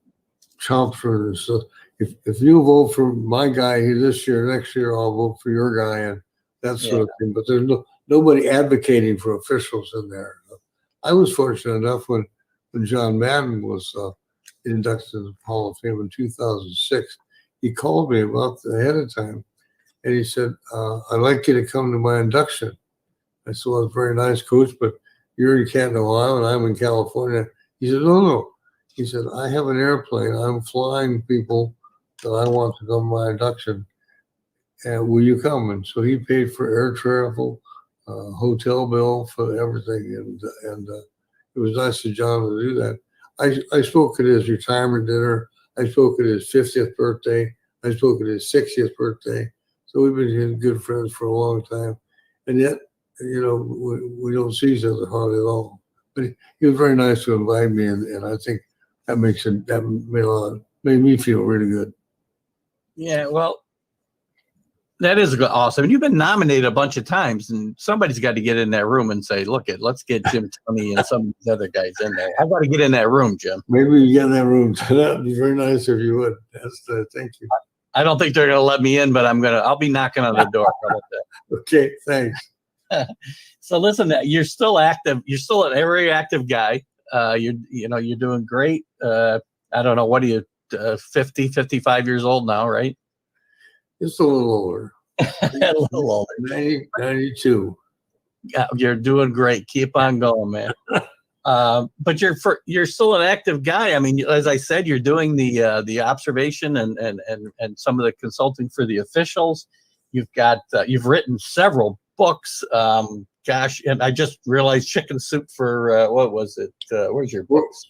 chomps for this. So if you vote for my guy this year, next year I'll vote for your guy, and that sort of thing. But there's nobody advocating for officials in there. I was fortunate enough when John Madden was inducted to the Hall of Fame in 2006. He called me about ahead of time, and he said, "I'd like you to come to my induction." I said, "Well, it's very nice, Coach, but you're in Canton, Ohio, and I'm in California." He said, "No." He said, "I have an airplane. I'm flying people that I want to come to my induction. And will you come?" And so he paid for air travel, hotel bill, for everything. And it was nice of John to do that. I spoke at his retirement dinner. I spoke at his 50th birthday. I spoke at his 60th birthday. So we've been good friends for a long time. And yet, we don't see each other hardly at all. But he was very nice to invite me, and I think that made me feel really good. Yeah, well, that is awesome. And you've been nominated a bunch of times, and somebody's got to get in that room and say, let's get Jim Tunney and some of these other guys in there. I've got to get in that room, Jim. Maybe you get in that room. That would be very nice if you would. Thank you. I don't think they're going to let me in, but I'll be knocking on the door. Okay, thanks. So listen, you're still active. You're still a very active guy. You're doing great. I don't know. What are you, 50, 55 years old now, right? Just a little older. A little older. 92. Yeah, you're doing great. Keep on going, man. But you're still an active guy. I mean, as I said, you're doing the observation and some of the consulting for the officials. You've written several books. Gosh, and I just realized Chicken Soup for what was it? Where's your books?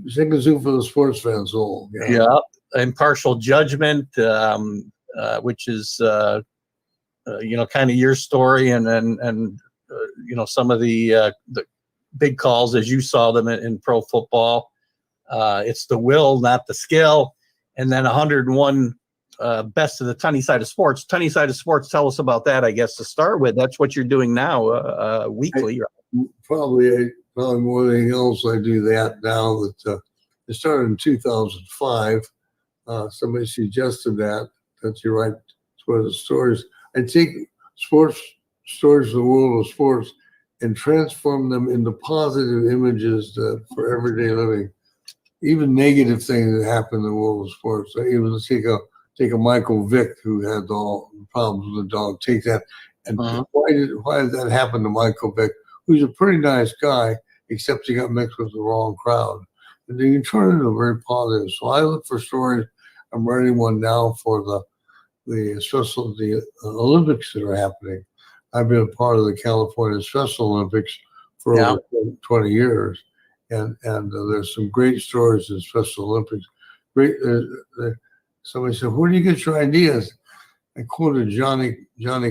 Chicken Soup for the Sports Fans all. Yeah. Impartial Judgment, which is kind of your story, and some of the big calls as you saw them in pro football. It's the will, not the skill, and then 101 best of the Tunney side of sports. Tunney side of sports. Tell us about that. I guess to start with, that's what you're doing now, weekly. Probably more than anything else, I do that now. That it started in 2005. Somebody suggested that you write sort of the stories. I take sports stories of the world of sports and transform them into positive images for everyday living. Even negative things that happen in the world of sports. I even take a Michael Vick who had all the problems with the dog. Take that, and why did that happen to Michael Vick, who's a pretty nice guy, except he got mixed with the wrong crowd. And then you turn it into very positive. So I look for stories. I'm writing one now for the Olympics that are happening. I've been a part of the California Special Olympics for over 20 years, and there's some great stories in Special Olympics. Great. Somebody said, "Where do you get your ideas?" I quoted Johnny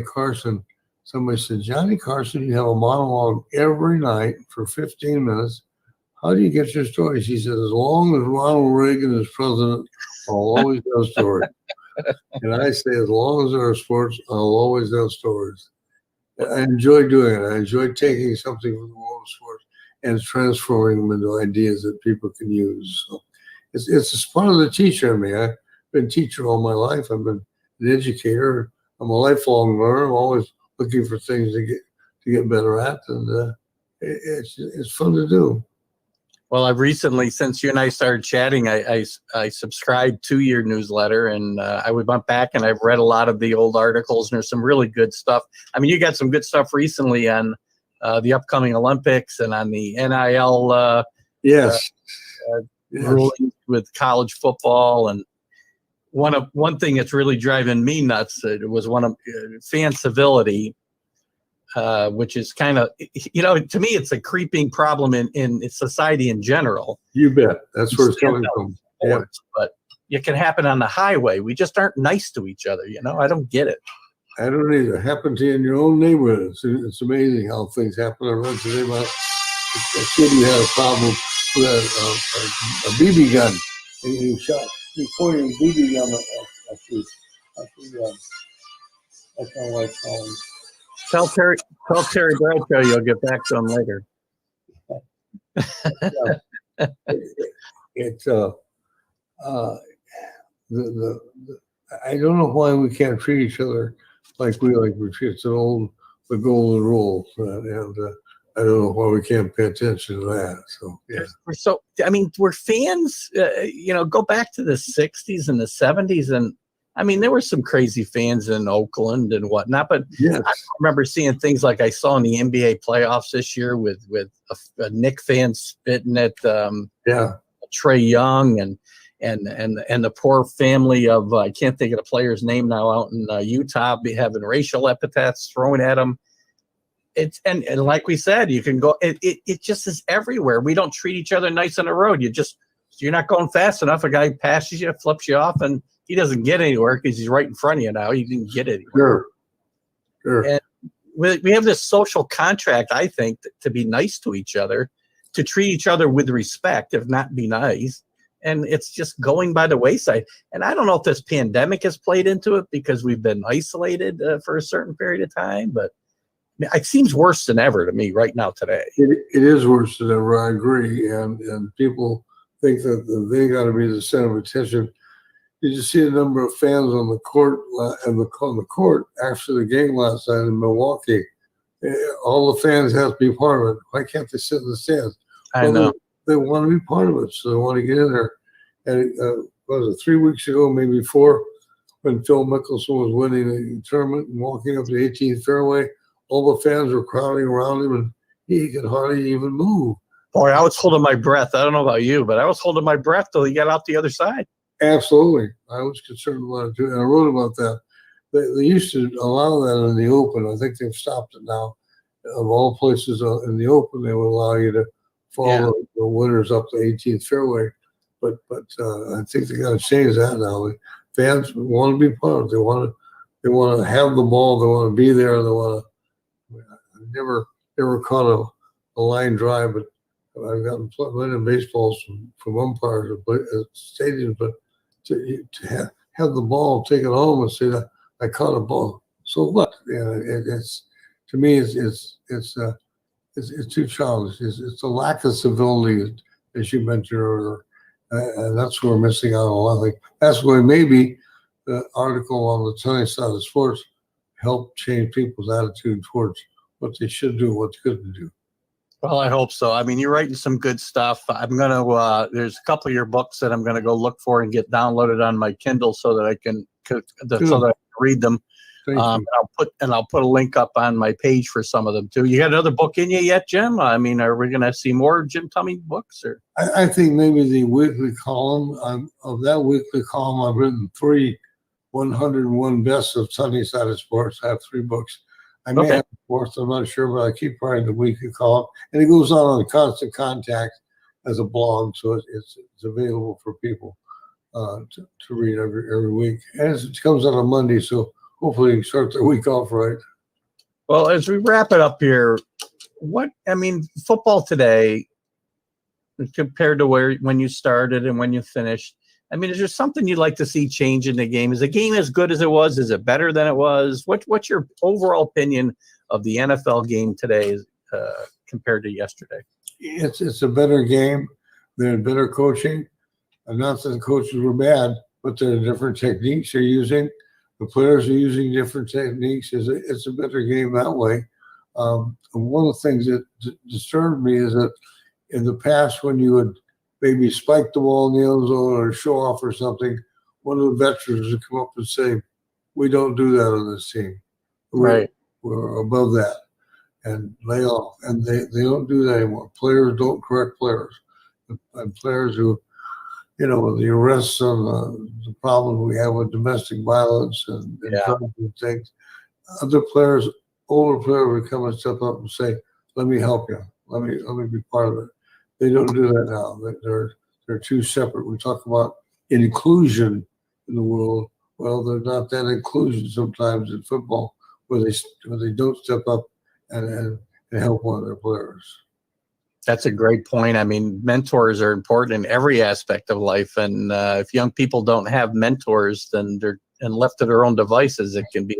Carson. Somebody said, "Johnny Carson, you have a monologue every night for 15 minutes. How do you get your stories?" He said, "As long as Ronald Reagan is president, I'll always have stories." And I say, as long as there are sports, I'll always have stories. I enjoy doing it. I enjoy taking something from the world of sports and transforming them into ideas that people can use. So it's part of the teacher in me. I've been a teacher all my life. I've been an educator. I'm a lifelong learner. I'm always looking for things to get better at, and it's fun to do. Well, I've recently, since you and I started chatting, I subscribed to your newsletter, and I went back and I've read a lot of the old articles, and there's some really good stuff. I mean, you got some good stuff recently on the upcoming Olympics and on the NIL Yes. ruling with college football. And one thing that's really driving me nuts, it was one of fan civility. Which is kind of, to me, it's a creeping problem in society in general. You bet. That's where it's coming from. Yeah. But it can happen on the highway. We just aren't nice to each other. I don't get it. I don't either. Happened to you in your own neighborhood. It's amazing how things happen. I read today about a kid who had a problem with a BB gun. And he shot, he pointed a BB gun at the I kind of like calling. Tell Terry Bradshaw you'll get back to him later. It's I don't know why we can't treat each other like we treat. It's the golden rule, and I don't know why we can't pay attention to that. So yeah. We're fans. Go back to the '60s and the '70s, and I mean, there were some crazy fans in Oakland and whatnot, but yes. I remember seeing things like I saw in the NBA playoffs this year with a Knick fan spitting at Trae Young and the poor family of I can't think of the player's name now out in Utah having racial epithets thrown at him. It's and like we said, you can go. It just is everywhere. We don't treat each other nice on the road. You're not going fast enough. A guy passes you, flips you off, and he doesn't get anywhere because he's right in front of you now. He didn't get anywhere. Sure. And we have this social contract, I think, to be nice to each other, to treat each other with respect, if not be nice. And it's just going by the wayside. And I don't know if this pandemic has played into it because we've been isolated for a certain period of time, but it seems worse than ever to me right now today. It is worse than ever. I agree. And people think that they got to be the center of attention. Did you see a number of fans on the court after the game last night in Milwaukee? All the fans have to be part of it. Why can't they sit in the stands? I know. They want to be part of it, so they want to get in there. And was it 3 weeks ago, maybe 4, when Phil Mickelson was winning the tournament and walking up the 18th fairway, all the fans were crowding around him, and he could hardly even move. Boy, I was holding my breath. I don't know about you, but I was holding my breath till he got out the other side. Absolutely. I was concerned about it too. And I wrote about that. They used to allow that in the Open. I think they've stopped it now. Of all places in the Open, they would allow you to follow the winners up the 18th fairway. But I think they got to change that now. Fans want to be part of it. They want to have the ball. They want to be there. They want to. I never caught a line drive, but I've gotten plenty of baseballs from umpires at stadiums, but to have the ball, take it home, and say that I caught a ball. So what? It's to me, it's too childish. It's a lack of civility, as you mentioned earlier, and that's where we're missing out on a lot of things. That's why maybe the article on the Tunney side of sports helped change people's attitude towards what they should do, what's good to do. Well, I hope so. I mean, you're writing some good stuff. I'm going to, there's a couple of your books that I'm going to go look for and get downloaded on my Kindle so that I can read them. I'll put a link up on my page for some of them too. You got another book in you yet, Jim? I mean, are we going to see more Jim Tunney books? Or I think maybe the weekly column of that weekly column, I've written 3 101 best of Tunney side of sports. I have 3 books. I may have a 4th, I'm not sure, but I keep writing the weekly column, and it goes on Constant Contact as a blog, so it's available for people to read every week. And it comes out on Monday, so hopefully you start the week off right. Well, as we wrap it up here, football today compared to when you started and when you finished, I mean, is there something you'd like to see change in the game? Is the game as good as it was? Is it better than it was? What's your overall opinion of the NFL game today compared to yesterday? It's a better game. They're better coaching. I'm not that the coaches were bad, but there are different techniques they're using. The players are using different techniques. It's a better game that way. One of the things that disturbed me is that in the past, when you would maybe spike the ball in the end zone or show off or something, one of the veterans would come up and say, "We don't do that on this team. Right. We're above that," and lay off. And they don't do that anymore. Players don't correct players. And players who, the arrests and the problems we have with domestic violence and drugs and things, other players, older players would come and step up and say, "Let me help you. Let me be part of it." They don't do that now. They're two separate. We talk about inclusion in the world. Well, there's not that inclusion sometimes in football where they don't step up and help one of their players. That's a great point. I mean, mentors are important in every aspect of life, and if young people don't have mentors, then they're left to their own devices. It can be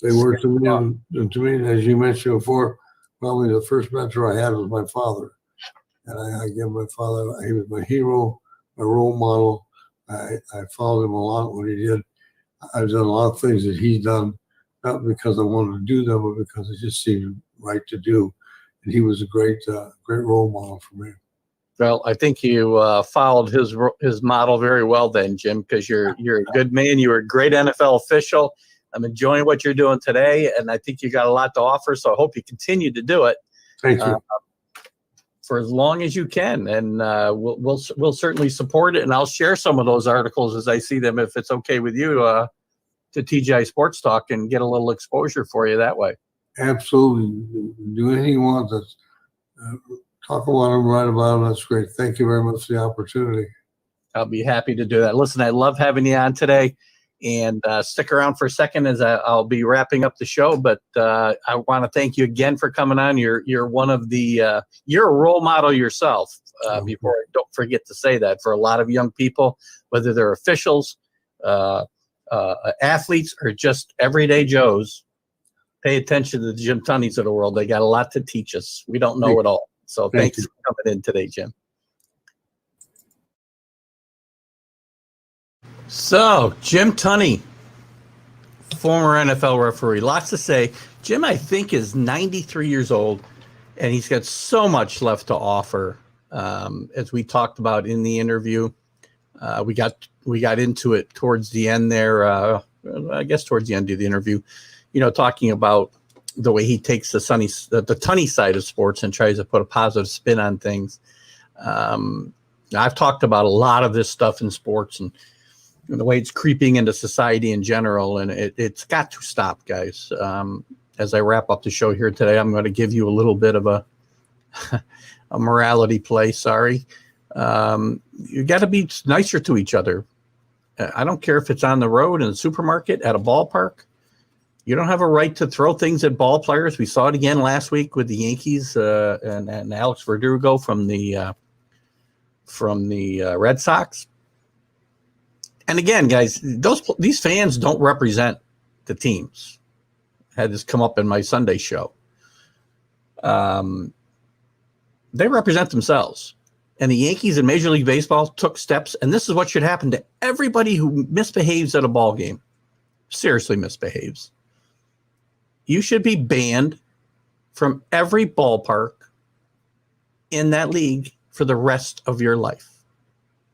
They were to me, as you mentioned before. Probably the first mentor I had was my father, and I gave my father. He was my hero, my role model. I followed him a lot when he did. I've done a lot of things that he's done, not because I wanted to do them, but because it just seemed right to do. And he was a great role model for me. Well, I think you followed his model very well then, Jim, because you're a good man. You were a great NFL official. I'm enjoying what you're doing today, and I think you got a lot to offer. So I hope you continue to do it. Thank you. For as long as you can, and we'll certainly support it. And I'll share some of those articles as I see them, if it's okay with you, to TGI Sports Talk, and get a little exposure for you that way. Absolutely. Do anything you want. Talk about them, write about them. That's great. Thank you very much for the opportunity. I'll be happy to do that. Listen, I love having you on today, and stick around for a second as I'll be wrapping up the show. But I want to thank you again for coming on. You're one of the you're a role model yourself. Before I don't forget to say that, for a lot of young people, whether they're officials, athletes, or just everyday Joes, pay attention to the Jim Tunneys of the world. They got a lot to teach us. We don't know it all. So thanks for coming in today, Jim. So, Jim Tunney, former NFL referee. Lots to say. Jim, I think, is 93 years old, and he's got so much left to offer. As we talked about in the interview, we got into it towards the end there. I guess towards the end of the interview, talking about the way he takes the Tunney side of sports and tries to put a positive spin on things. I've talked about a lot of this stuff in sports and the way it's creeping into society in general, and it's got to stop, guys. As I wrap up the show here today, I'm going to give you a little bit of a morality play. Sorry. You got to be nicer to each other. I don't care if it's on the road, in the supermarket, at a ballpark. You don't have a right to throw things at ball players. We saw it again last week with the Yankees and Alex Verdugo from the Red Sox. And again, guys, these fans don't represent the teams. I had this come up in my Sunday show. They represent themselves. And the Yankees in Major League Baseball took steps, and this is what should happen to everybody who misbehaves at a ball game. Seriously misbehaves. You should be banned from every ballpark in that league for the rest of your life.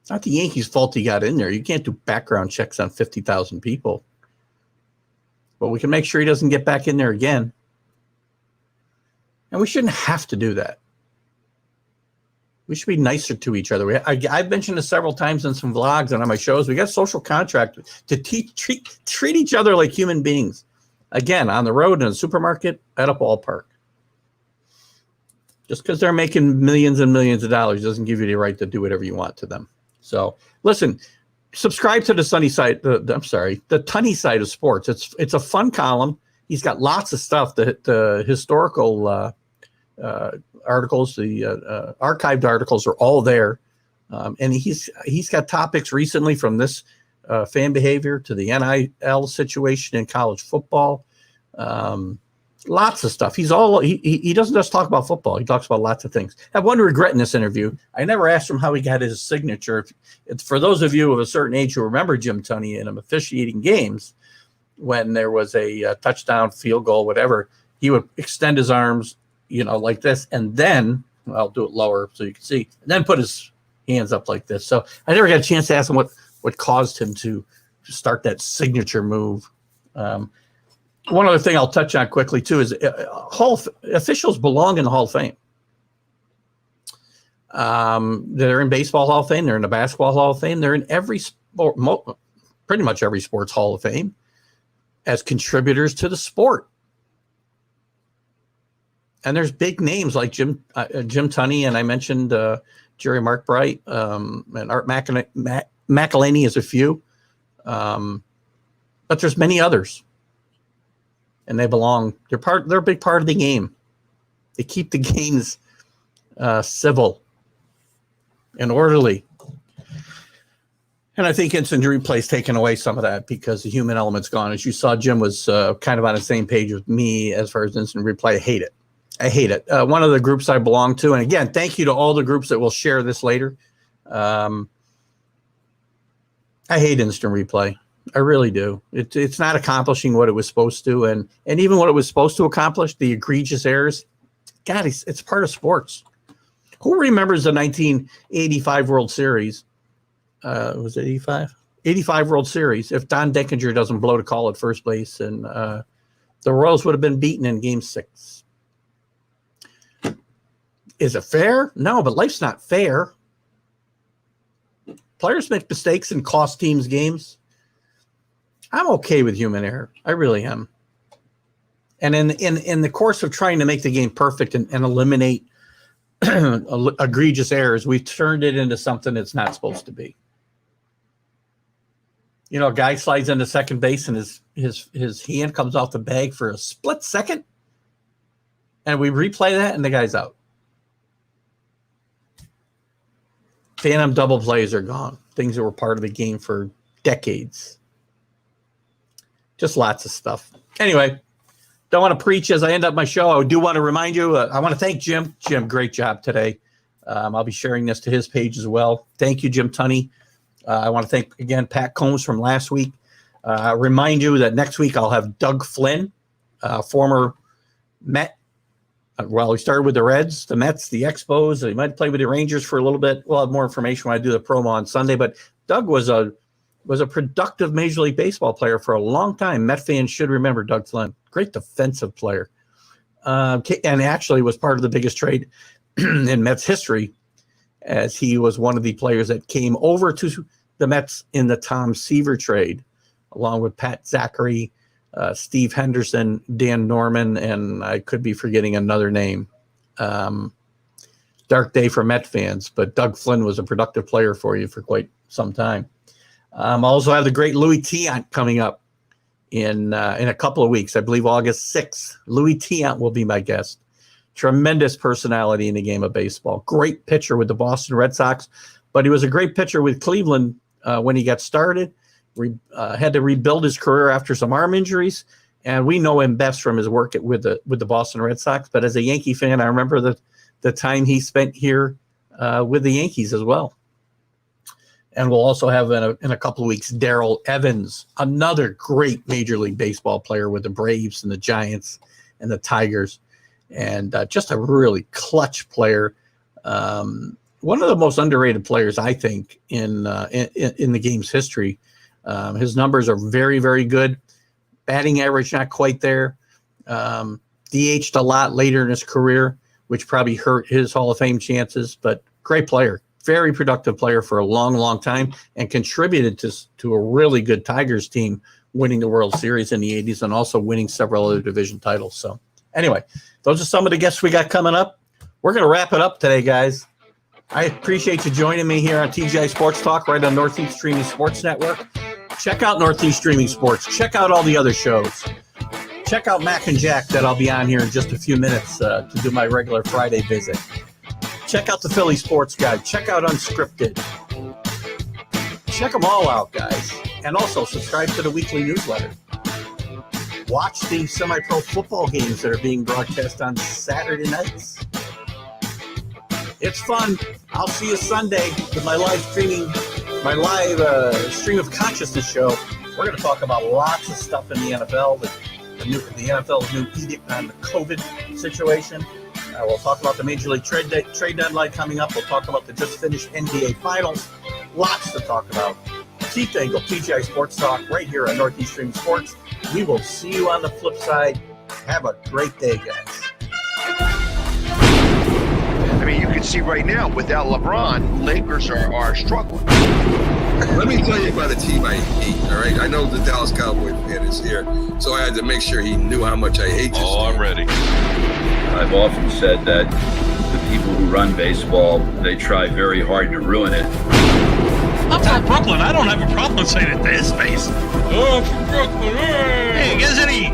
It's not the Yankees' fault he got in there. You can't do background checks on 50,000 people. But we can make sure he doesn't get back in there again. And we shouldn't have to do that. We should be nicer to each other. I've mentioned this several times in some vlogs and on my shows. We got a social contract to treat each other like human beings. Again, on the road, in a supermarket, at a ballpark. Just because they're making millions and millions of dollars doesn't give you the right to do whatever you want to them. So, listen, subscribe to the Tunney side of sports. It's a fun column. He's got lots of stuff. The historical articles, the archived articles are all there, and he's got topics recently from this fan behavior to the NIL situation in college football. Lots of stuff. He doesn't just talk about football. He talks about lots of things. I have one regret in this interview. I never asked him how he got his signature. It's for those of you of a certain age who remember Jim Tunney and him officiating games when there was a touchdown, field goal, whatever, he would extend his arms, like this, and then I'll do it lower so you can see. And then put his hands up like this. So I never got a chance to ask him what caused him to start that signature move. One other thing I'll touch on quickly too is officials belong in the Hall of Fame. They're in Baseball Hall of Fame. They're in the Basketball Hall of Fame. They're in every sport, pretty much every sports Hall of Fame as contributors to the sport. And there's big names like Jim Tunney, and I mentioned Jerry Markbright, and Art McElhaney is a few. But there's many others. And they belong. They're a big part of the game. They keep the games civil and orderly. And I think instant replay's taken away some of that because the human element's gone. As you saw, Jim was kind of on the same page with me as far as instant replay. I hate it. One of the groups I belong to, and again, thank you to all the groups that will share this later. I hate instant replay. I really do. It's not accomplishing what it was supposed to, and even what it was supposed to accomplish, the egregious errors. God, it's part of sports. Who remembers the 1985 World Series? Was it 85? 85 World Series. If Don Denkinger doesn't blow the call at first base, and the Royals would have been beaten in Game 6. Is it fair? No, but life's not fair. Players make mistakes and cost teams games. I'm okay with human error. I really am. And in the course of trying to make the game perfect and eliminate egregious errors, we've turned it into something it's not supposed to be. You know, a guy slides into second base and his hand comes off the bag for a split second, and we replay that and the guy's out. Phantom double plays are gone. Things that were part of the game for decades. Just lots of stuff. Anyway, don't want to preach as I end up my show. I do want to remind you, I want to thank Jim. Jim, great job today. I'll be sharing this to his page as well. Thank you, Jim Tunney. I want to thank, again, Pat Combs from last week. Remind you that next week I'll have Doug Flynn, former Met. Well, he started with the Reds, the Mets, the Expos. He might play with the Rangers for a little bit. We'll have more information when I do the promo on Sunday. But Doug was a productive Major League Baseball player for a long time. Met fans should remember Doug Flynn. Great defensive player. And actually was part of the biggest trade in Mets history, as he was one of the players that came over to the Mets in the Tom Seaver trade, along with Pat Zachary, Steve Henderson, Dan Norman, and I could be forgetting another name. Dark day for Met fans, but Doug Flynn was a productive player for you for quite some time. I also have the great Louis Tiant coming up in a couple of weeks. I believe August 6th. Louis Tiant will be my guest. Tremendous personality in the game of baseball. Great pitcher with the Boston Red Sox, but he was a great pitcher with Cleveland when he got started. Had to rebuild his career after some arm injuries, and we know him best from his work with the Boston Red Sox. But as a Yankee fan, I remember the time he spent here with the Yankees as well. And we'll also have in a couple of weeks Darrell Evans, another great Major League Baseball player with the Braves and the Giants and the Tigers, and just a really clutch player. One of the most underrated players, I think, in the game's history. His numbers are very, very good. Batting average not quite there. DH'd a lot later in his career, which probably hurt his Hall of Fame chances, but great player. Very productive player for a long, long time, and contributed to a really good Tigers team winning the World Series in the 80s and also winning several other division titles. So anyway, those are some of the guests we got coming up. We're going to wrap it up today, guys. I appreciate you joining me here on TGI Sports Talk right on Northeast Streaming Sports Network. Check out Northeast Streaming Sports. Check out all the other shows. Check out Mac and Jack that I'll be on here in just a few minutes to do my regular Friday visit. Check out the Philly Sports Guide. Check out Unscripted. Check them all out, guys. And also subscribe to the weekly newsletter. Watch the semi-pro football games that are being broadcast on Saturday nights. It's fun. I'll see you Sunday with my live stream of consciousness show. We're going to talk about lots of stuff in the NFL, the NFL's new edict on the COVID situation. We'll talk about the Major League trade deadline coming up. We'll talk about the just finished NBA Finals. Lots to talk about. Keith Engel, TGI Sports Talk, right here on Northeast Stream Sports. We will see you on the flip side. Have a great day, guys. I mean, you can see right now, without LeBron, Lakers are struggling. Let me tell you about a team I hate, all right? I know the Dallas Cowboy fan is here, so I had to make sure he knew how much I hate this team. I'm ready. I've often said that the people who run baseball, they try very hard to ruin it. I'm from Brooklyn. I don't have a problem saying it to his face. Oh, I'm from Brooklyn. Hey, is any